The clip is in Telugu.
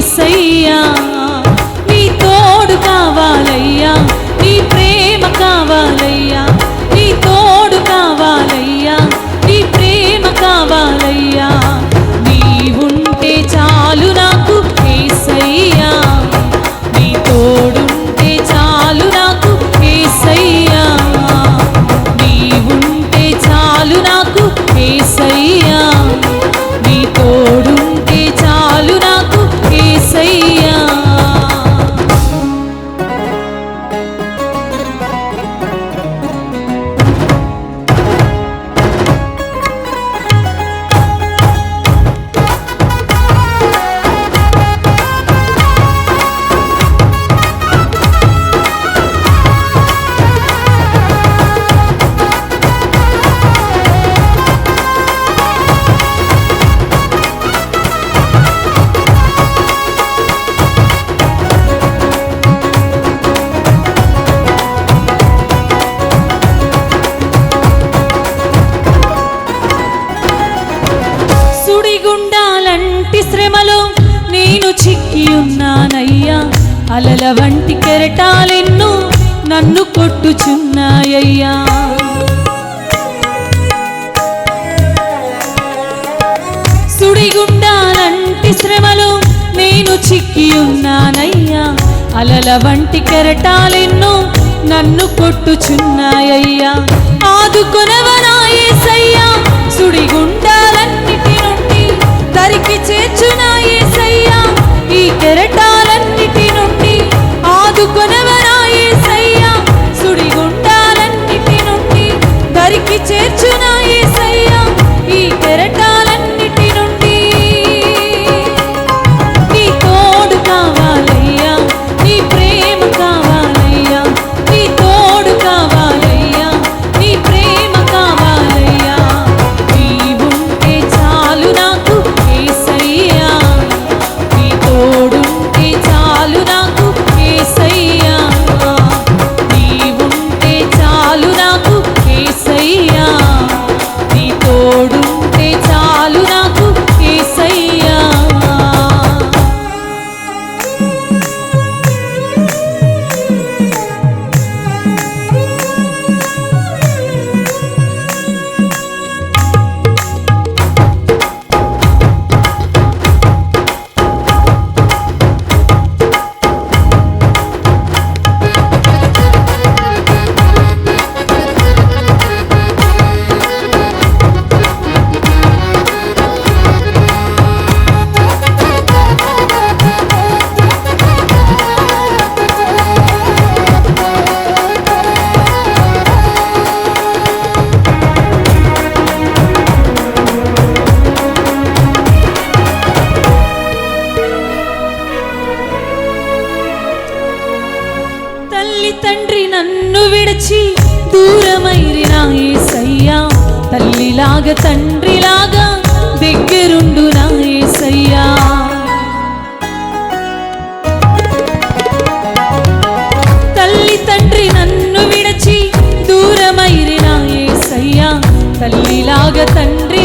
యేసయ్యా నీ తోడు కావాలయ్యా నీ ప్రేమ కావాలయ్యా నీ తోడు కావాలయ్యా నీ ప్రేమ కావాలయ్యా నీవుంటే చాలు నాకు యేసయ్యా నీ తోడుంటే చాలు నాకు యేసయ్యా నీవుంటే చాలు నాకు యేసయ్యా నీ తోడుంటే చాలు నాకు యేసయ్యా సుడిగుండాలంటి శ్రమలో నేను చిక్కి ఉన్నానయ్యా అలల వంటి కెరటాలెన్నో నన్ను కొట్టుచున్నాయ్యా సుడిగుండాలంటి శ్రమలో నేను చిక్కి ఉన్నానయ్యా అలల వంటి కెరటాలెన్నో నన్ను కొట్టుచున్నాయ్యా ఆదుకొనవనా యేసయ్యా సుడిగుండాలన్నిటి నుండి దరికి చేర్చునా యేసయ్యా ఈ కెరటాలన్నిటి నుండి ఆదుకొనవనా యేసయ్యా సుడిగుండాలన్నిటి నుండి దరికి చేర్చునా యేసయ్యా ఈ కెరటాలన్నిటి నుండి నీ తోడు కావాలయ్యా నీ ప్రేమ కావాలయ్యా నీ తోడు కావాలయ్యా నీ ప్రేమ కావాలయ్యా నీవుంటే చాలు నాకు యేసయ్యా నీ తోడుంటే చాలు నాకు యేసయ్యా నీవుంటే చాలు నాకు యేసయ్యా నీ తోడుంటే చాలు నాకు యేసయ్యా తల్లి తండ్రి నన్ను విడిచి దూరమైరిన యేసయ్యా తల్లిలాగా తండ్రిలాగా దగ్గరుండు నా యేసయ్యా తల్లి తండ్రి నన్ను విడిచి దూరమైరిన యేసయ్యా తల్లిలాగా తండ్రి